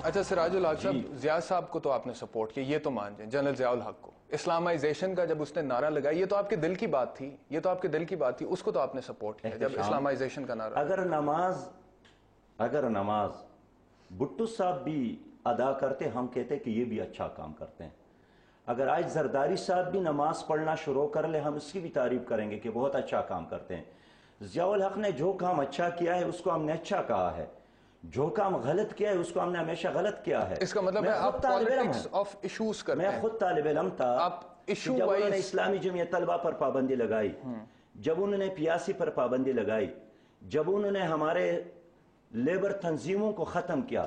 اچھا سراج الحق صاحب، ضیاء صاحب کو تو آپ نے سپورٹ کیا، یہ تو مان جائیں، جنرل ضیاء الحق کو اسلامائزیشن کا جب اس نے نعرہ لگایا، یہ تو آپ کے دل کی بات تھی، یہ تو آپ کے دل کی بات تھی، اس کو تو آپ نے سپورٹ کیا جب اسلامائزیشن کا نعرہ. اگر نماز بھٹو صاحب بھی ادا کرتے، ہم کہتے کہ یہ بھی اچھا کام کرتے ہیں. اگر آج زرداری صاحب بھی نماز پڑھنا شروع کر لے، ہم اس کی بھی تعریف کریں گے کہ بہت اچھا کام کرتے ہیں. ضیاء الحق نے جو کام اچھا کیا ہے اس کو ہم نے اچھا کہا ہے، جو کام غلط کیا ہے اس کو ہم نے ہمیشہ غلط کیا ہے. اس کا مطلب ہے آپ پالیٹکس آف ایشوز کرتے ہیں. میں خود طالب علم تھا جب انہوں نے اسلامی جمعیت طلبہ پر پابندی لگائی، جب انہوں نے پیاسی پر پابندی لگائی، جب انہوں نے ہمارے لیبر تنظیموں کو ختم کیا،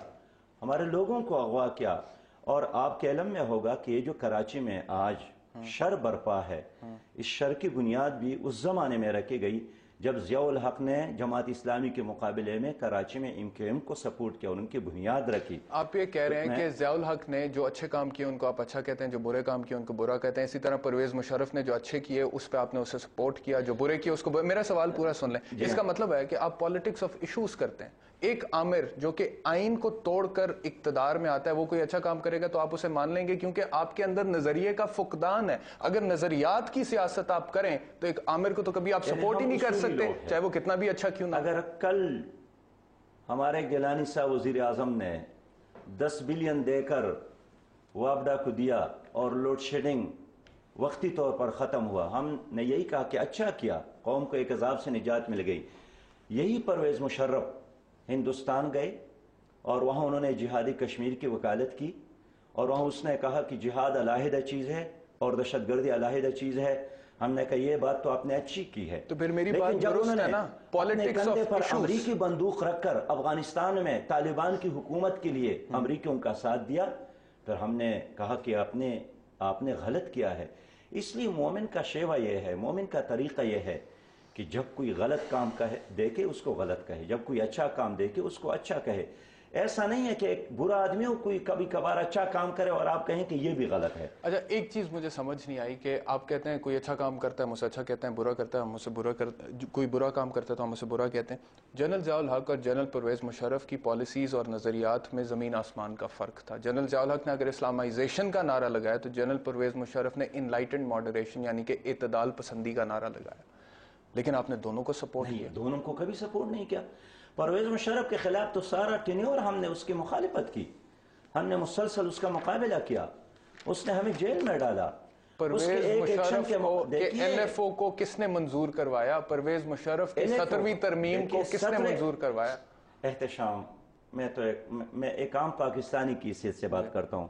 ہمارے لوگوں کو اغوا کیا. اور آپ کے علم میں ہوگا کہ یہ جو کراچی میں آج شر برپا ہے، اس شر کی بنیاد بھی اس زمانے میں رکھی گئی جب ضیاء الحق نے جماعت اسلامی کے مقابلے میں کراچی میں MKM کو سپورٹ کیا اور ان کی بنیاد رکھی. آپ یہ کہہ رہے ہیں کہ ضیاء الحق نے جو اچھے کام کیے ان کو آپ اچھا کہتے ہیں، جو برے کام کیے ان کو برا کہتے ہیں. اسی طرح پرویز مشرف نے جو اچھے کیے اس پہ آپ نے اسے سپورٹ کیا، جو برے کیے اس کو میرا سوال پورا سن لیں. اس کا مطلب ہے کہ آپ پالیٹکس آف ایشوز کرتے ہیں. ایک عامر جو کہ آئین کو توڑ کر اقتدار میں آتا ہے، وہ کوئی اچھا کام کرے گا تو آپ اسے مان لیں گے کیونکہ آپ کے اندر نظریے کا فقدان ہے. اگر نظریات کی سیاست آپ کریں تو ایک عامر کو تو کبھی آپ سپورٹ ہی نہیں کر سکتے، چاہے وہ کتنا بھی اچھا کیوں نہ. اگر کل ہمارے گیلانی صاحب وزیر اعظم نے 10 بلین دے کر وابڈا کو دیا اور لوڈ شیڈنگ وقتی طور پر ختم ہوا، ہم نے یہی کہا کہ اچھا کیا، قوم کو ایک عذاب سے نجات مل گئی. یہی پرویز مشرف ہندوستان گئے اور وہاں انہوں نے جہادی کشمیر کی وکالت کی اور وہاں اس نے کہا کہ جہاد علیحدہ چیز ہے اور دہشت گردی علیحدہ چیز ہے. ہم نے کہا یہ بات تو آپ نے اچھی کی ہے، تو پھر میری بات لیکن جب انہوں نے اپنے کندھے پر امریکی بندوق رکھ کر افغانستان میں طالبان کی حکومت کے لیے امریکیوں کا ساتھ دیا، پھر ہم نے کہا کہ آپ نے غلط کیا ہے. اس لیے مومن کا شیوا یہ ہے، مومن کا طریقہ یہ ہے کہ جب کوئی غلط کام دیکھے اس کو غلط کہے، جب کوئی اچھا کام دیکھے اس کو اچھا کہے. ایسا نہیں ہے کہ ایک برا آدمی ہو کوئی کبھی کبھار اچھا کام کرے اور آپ کہیں کہ یہ بھی غلط ہے. اچھا ایک چیز مجھے سمجھ نہیں آئی کہ آپ کہتے ہیں کوئی اچھا کام کرتا ہے مجھ سے اچھا کہتے ہیں، برا کرتا ہے مجھ سے برا کوئی برا کام کرتا ہے تو ہم اسے برا کہتے ہیں. جنرل ضیاء الحق اور جنرل پرویز مشرف کی پالیسیز اور نظریات میں زمین آسمان کا فرق تھا. جنرل ضیاء الحق نے اگر اسلامائزیشن کا نعرہ لگایا تو جنرل پرویز مشرف نے انلائٹنڈ ماڈریشن یعنی کہ اعتدال پسندی کا نعرہ لگایا. لیکن آپ نے دونوں کو سپورٹ کیا. دونوں کو کبھی سپورٹ نہیں کیا. پرویز مشرف کے خلاف تو سارا ٹینیور ہم نے اس کی مخالفت کی، ہم نے مسلسل اس کا مقابلہ کیا، اس نے ہمیں جیل میں ڈالا. پرویز مشرف کو NFO کو کس نے منظور کروایا؟ پرویز مشرف کی 17ویں ترمیم کو کس نے منظور کروایا؟ احتشام، میں ایک عام پاکستانی کی حیثیت سے بات کرتا ہوں.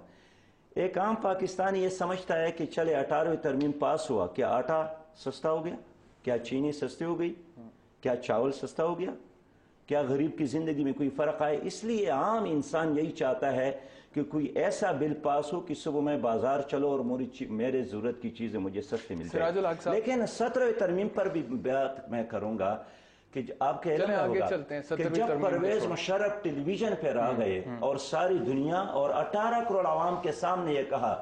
ایک عام پاکستانی یہ سمجھتا ہے کہ چلے 18ویں ترمیم پاس ہوا، کیا آٹا سستا ہو گیا؟ کیا چینی سستی ہو گئی؟ کیا چاول سستا ہو گیا؟ کیا غریب کی زندگی میں کوئی فرق آئے؟ اس لیے عام انسان یہی چاہتا ہے کہ کوئی ایسا بل پاس ہو کہ صبح میں بازار چلو اور میرے ضرورت کی چیزیں مجھے سستی مل جائے. لیکن 17ویں ترمیم پر بھی بات میں کروں گا کہ آپ کے علم میں ہوگا کہ جب پرویز مشرف ٹیلی ویژن پر آ گئے اور ساری دنیا اور 18 کروڑ عوام کے سامنے یہ کہا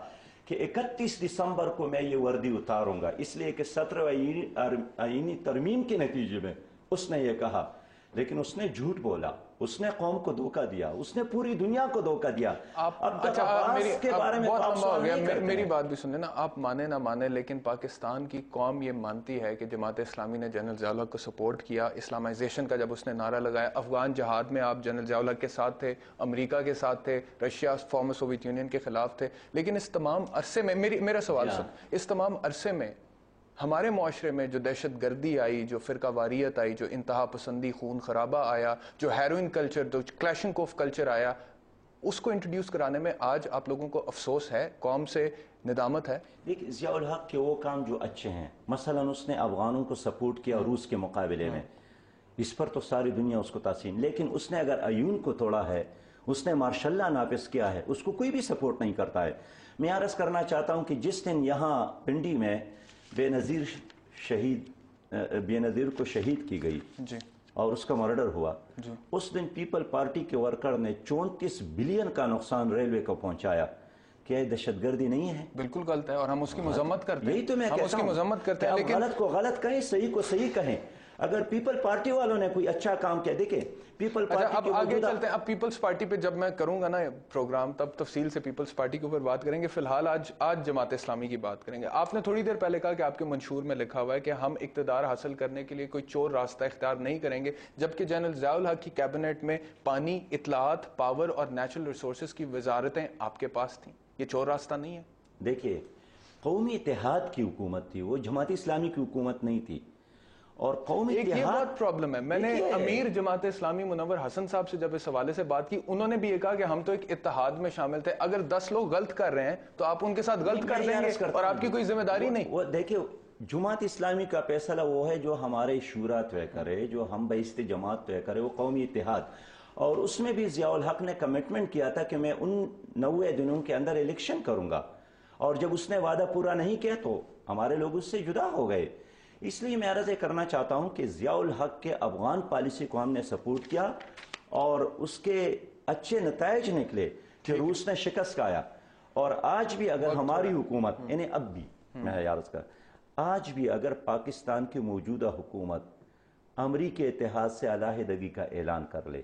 کہ 31 دسمبر کو میں یہ وردی اتاروں گا، اس لیے کہ 17ویں آئینی ترمیم کے نتیجے میں اس نے یہ کہا، لیکن اس نے جھوٹ بولا، اس نے قوم کو دھوکہ دیا، اس نے پوری دنیا کو دھوکہ دیا. میری بات بھی سنیں نا، آپ مانے نہ مانے لیکن پاکستان کی قوم یہ مانتی ہے کہ جماعت اسلامی نے جنرل ضیاء الحق کو سپورٹ کیا. اسلامائزیشن کا جب اس نے نعرہ لگایا، افغان جہاد میں آپ جنرل ضیاء الحق کے ساتھ تھے، امریکہ کے ساتھ تھے، رشیا فارمر سوویت یونین کے خلاف تھے. لیکن اس تمام عرصے میں میرا سوال سن، اس تمام عرصے میں ہمارے معاشرے میں جو دہشت گردی آئی، جو فرقہ واریت آئی، جو انتہا پسندی خون خرابہ آیا، جو ہیروئن کلچر، جو کلیشنکوف کلچر آیا، اس کو انٹروڈیوس کرانے میں آج آپ لوگوں کو افسوس ہے، قوم سے ندامت ہے؟ دیکھیں ضیاء الحق کے وہ کام جو اچھے ہیں، مثلا اس نے افغانوں کو سپورٹ کیا روس کے مقابلے میں، اس پر تو ساری دنیا اس کو تحسین. لیکن اس نے اگر ایون کو توڑا ہے، اس نے مارشل لا نافذ کیا ہے، اس کو کوئی بھی سپورٹ نہیں کرتا ہے. میں عرض کرنا چاہتا ہوں کہ جس دن یہاں پنڈی میں بے نظیر کو شہید کی گئی اور اس کا مرڈر ہوا، اس دن پیپل پارٹی کے ورکر نے 34 بلین کا نقصان ریلوے کو پہنچایا. کیا یہ دہشت گردی نہیں ہے؟ بالکل غلط ہے اور ہم اس کی مذمت کرتے ہیں. یہی تو میں کہتا ہوں، غلط کو غلط کہیں، صحیح کو صحیح کہیں. اگر پیپل پارٹی والوں نے کوئی اچھا کام کیا، دیکھیں پیپل پارٹی اب آگے چلتے ہیں. اب پیپلز پارٹی پہ جب میں کروں گا نا پروگرام تب تفصیل سے پیپلز پارٹی کے اوپر بات کریں گے. فی الحال آج جماعت اسلامی کی بات کریں گے. آپ نے تھوڑی دیر پہلے کہا کہ آپ کے منشور میں لکھا ہوا ہے کہ ہم اقتدار حاصل کرنے کے لیے کوئی چور راستہ اختیار نہیں کریں گے، جبکہ جنرل ضیاء الحق کی کیبنٹ میں پانی، اطلاعات، پاور اور نیچرل ریسورسز کی وزارتیں آپ کے پاس تھیں. یہ چور راستہ نہیں ہے؟ دیکھیے قومی اتحاد کی حکومت تھی، وہ جماعت اسلامی کی حکومت نہیں تھی. اور قومی ایک یہ اتحاد بہت پرابلم ہے. میں نے امیر جماعت اسلامی منور حسن صاحب سے جب اس حوالے سے بات کی، انہوں نے بھی یہ کہا کہ ہم تو ایک اتحاد میں شامل تھے، اگر 10 لوگ غلط کر رہے ہیں تو آپ ان کے ساتھ غلط کر دیں گے اور آپ کی کوئی ذمہ داری نہیں. وہ دیکھیے جماعت اسلامی کا فیصلہ وہ ہے جو ہمارے شورا طے کرے، جو ہم بہشت جماعت طے کرے، وہ قومی اتحاد. اور اس میں بھی ضیاء الحق نے کمٹمنٹ کیا تھا کہ میں ان 90 دنوں کے اندر الیکشن کروں گا، اور جب اس نے وعدہ پورا نہیں کیا تو ہمارے لوگ اس سے جدا ہو گئے. اس لیے میں عرض کرنا چاہتا ہوں کہ ضیاء الحق کے افغان پالیسی کو ہم نے سپورٹ کیا اور اس کے اچھے نتائج نکلے کہ روس نے شکست کھایا. اور آج بھی اگر ہماری حکومت یعنی اب بھی میں عرض کر آج بھی اگر پاکستان کی موجودہ حکومت امریکی اتحاد سے علیحدگی کا اعلان کر لے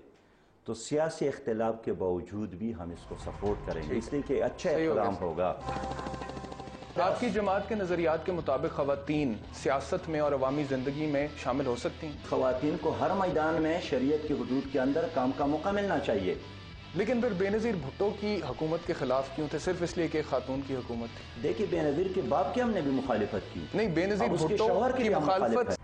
تو سیاسی اختلاف کے باوجود بھی ہم اس کو سپورٹ کریں گے، اس لیے کہ اچھا اقدام ہوگا. آپ کی جماعت کے نظریات کے مطابق خواتین سیاست میں اور عوامی زندگی میں شامل ہو سکتی ہیں؟ خواتین کو ہر میدان میں شریعت کی حدود کے اندر کام کا موقع ملنا چاہیے. لیکن پھر بے نظیر بھٹو کی حکومت کے خلاف کیوں تھے؟ صرف اس لیے کہ ایک خاتون کی حکومت تھی؟ دیکھیے بے نظیر کے باپ کی ہم نے بھی مخالفت کی. نہیں، بے نظیر اب اس کے بھٹو شوہر کی بھی ہم مخالفت